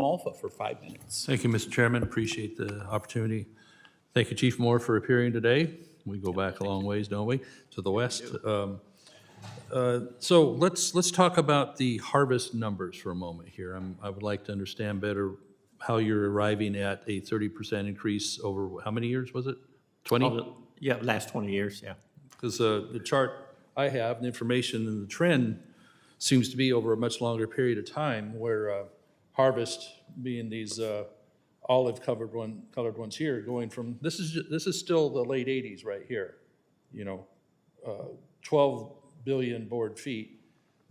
LaMalfa for 5 minutes. Thank you, Mr. Chairman. Appreciate the opportunity. Thank you, Chief Moore, for appearing today. We go back a long ways, don't we, to the west? So let's talk about the harvest numbers for a moment here. I would like to understand better how you're arriving at a 30% increase over, how many years was it? 20? Yeah, last 20 years, yeah. Because the chart I have, the information and the trend seems to be over a much longer period of time where harvest being these olive colored ones here, going from, this is still the late 80s right here, 12 billion board feet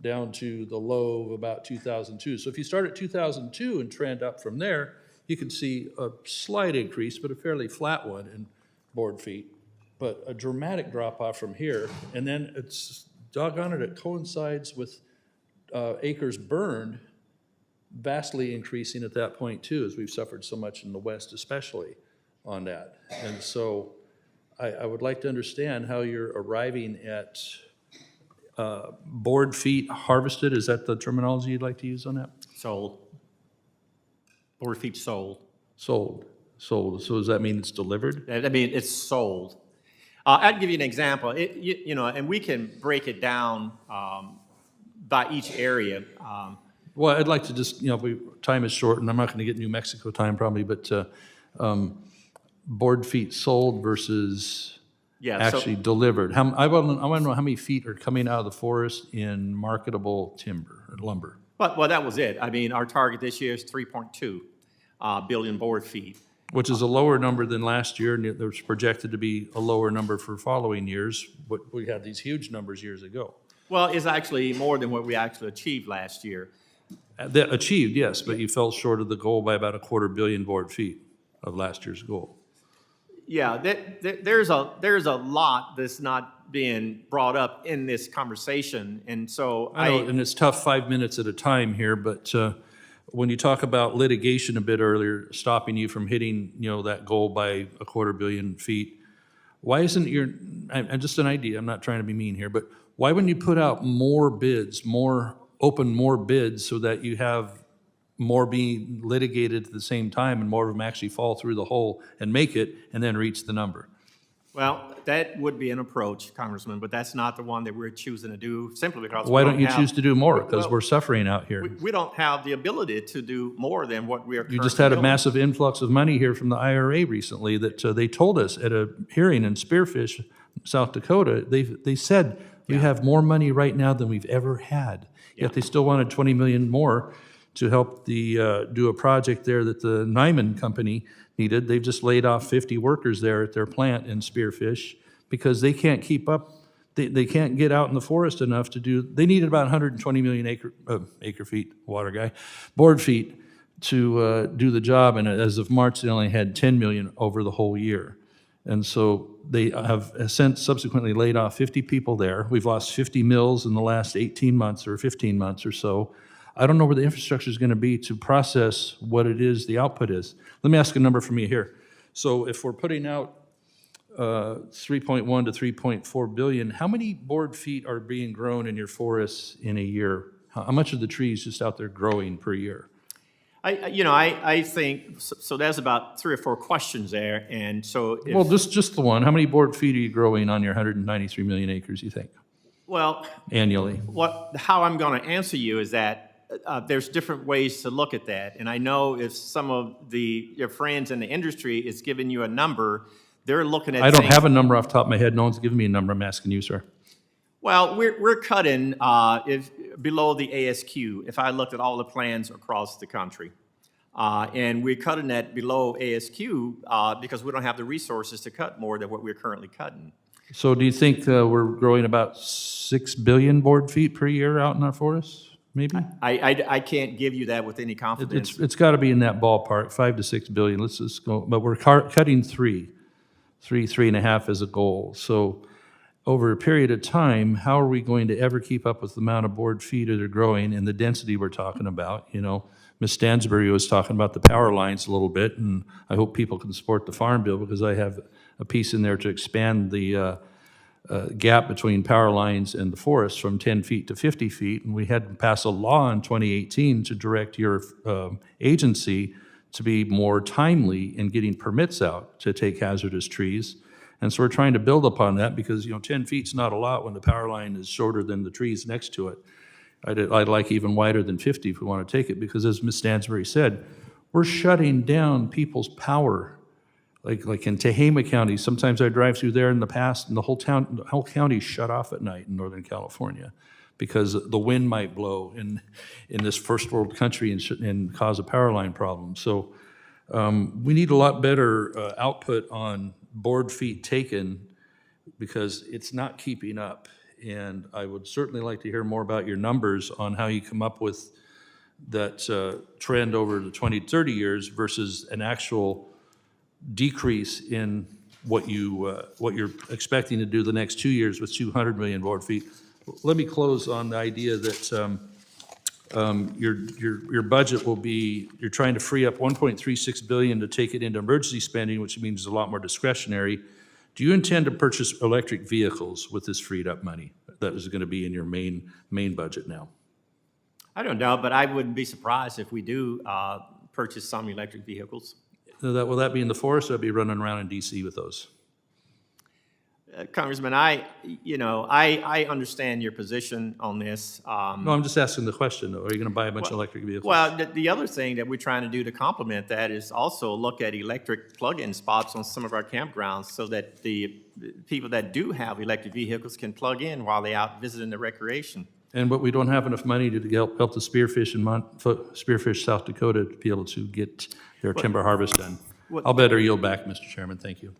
down to the low of about 2002. So if you start at 2002 and trend up from there, you can see a slight increase, but a fairly flat one in board feet, but a dramatic drop off from here. And then it's doggone it, it coincides with acres burned vastly increasing at that point too, as we've suffered so much in the West especially on that. And so I would like to understand how you're arriving at board feet harvested. Is that the terminology you'd like to use on that? Sold. Board feet sold. Sold. So does that mean it's delivered? I mean, it's sold. I'd give you an example. And we can break it down by each area. Well, I'd like to just, time is short, and I'm not going to get New Mexico time probably, but board feet sold versus actually delivered. I want to know how many feet are coming out of the forest in marketable timber or lumber. Well, that was it. I mean, our target this year is 3.2 billion board feet. Which is a lower number than last year, and there's projected to be a lower number for following years, but we had these huge numbers years ago. Well, it's actually more than what we actually achieved last year. That achieved, yes, but you fell short of the goal by about 250 million board feet of last year's goal. Yeah, there's a lot that's not being brought up in this conversation, and so I know, and it's tough 5 minutes at a time here, but when you talk about litigation a bit earlier, stopping you from hitting, that goal by 250 million feet, why isn't and just an idea, I'm not trying to be mean here, but why wouldn't you put out more bids, open more bids so that you have more being litigated at the same time and more of them actually fall through the hole and make it and then reach the number? Well, that would be an approach, Congressman, but that's not the one that we're choosing to do simply because Why don't you choose to do more? Because we're suffering out here. We don't have the ability to do more than what we are currently You just had a doing. massive influx of money here from the IRA recently that they told us at a hearing in Spearfish, South Dakota, they said we have more money right now than we've ever had. Yet they still wanted 20 million more to help do a project there that the Nyman company needed. They've just laid off 50 workers there at their plant in Spearfish because they can't keep up. They can't get out in the forest enough to do. They needed about 120 million acre feet, water guy, board feet to do the job. And as of March, they only had 10 million over the whole year. And so they have since subsequently laid off 50 people there. We've lost 50 mills in the last 18 months or 15 months or so. I don't know where the infrastructure is going to be to process what it is the output is. Let me ask a number from you here. So if we're putting out 3.1 to 3.4 billion, how many board feet are being grown in your forests in a year? How much of the trees just out there growing per year? I think, so there's about 3 or 4 questions there, and so if, well, just the one. How many board feet are you growing on your 193 million acres, you think, well, annually? How I'm going to answer you is that there's different ways to look at that, and I know if some of your friends in the industry is giving you a number, they're looking at I don't have a number off the top of my head. No one's giving me a number. I'm asking you, sir. Well, we're cutting below the ASQ, if I looked at all the plans across the country. And we're cutting that below ASQ because we don't have the resources to cut more than what we're currently cutting. So do you think we're growing about 6 billion board feet per year out in our forests, maybe? I can't give you that with any confidence. It's got to be in that ballpark, 5 to 6 billion. Let's just go, but we're cutting 3.5 as a goal. So over a period of time, how are we going to ever keep up with the amount of board feet that are growing and the density we're talking about? Ms. Stansbury was talking about the power lines a little bit, and I hope people can support the Farm Bill because I have a piece in there to expand the gap between power lines and the forest from 10 feet to 50 feet, and we had to pass a law in 2018 to direct your agency to be more timely in getting permits out to take hazardous trees. And so we're trying to build upon that because, 10 feet's not a lot when the power line is shorter than the trees next to it. I'd like even wider than 50 if we want to take it, because as Ms. Stansbury said, we're shutting down people's power. Like in Tehama County, sometimes I drive through there in the past, and the whole county shut off at night in Northern California because the wind might blow in this first world country and cause a power line problem. So we need a lot better output on board feet taken, because it's not keeping up. And I would certainly like to hear more about your numbers on how you come up with that trend over the 20, 30 years versus an actual decrease in what you're expecting to do the next 2 years with 200 million board feet. Let me close on the idea that your budget will be, you're trying to free up 1.36 billion to take it into emergency spending, which means a lot more discretionary. Do you intend to purchase electric vehicles with this freed up money that is going to be in your main budget now? I don't know, but I wouldn't be surprised if we do purchase some electric vehicles. Will that be in the forest, or will be running around in DC with those? Congressman, I understand your position on this. No, I'm just asking the question, though. Are you going to buy a bunch of electric vehicles? Well, the other thing that we're trying to do to complement that is also look at electric plug-in spots on some of our campgrounds so that the people that do have electric vehicles can plug in while they're out visiting the recreation. But we don't have enough money to help the spearfish in Spearfish, South Dakota, to be able to get their timber harvest done. I'll better yield back, Mr. Chairman. Thank you.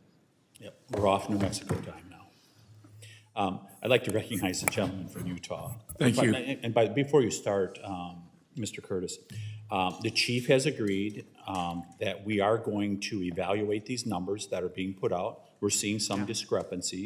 Yep, we're off New Mexico time now. I'd like to recognize the gentleman from Utah. Thank you. And before you start, Mr. Curtis, the chief has agreed that we are going to evaluate these numbers that are being put out. We're seeing some discrepancies.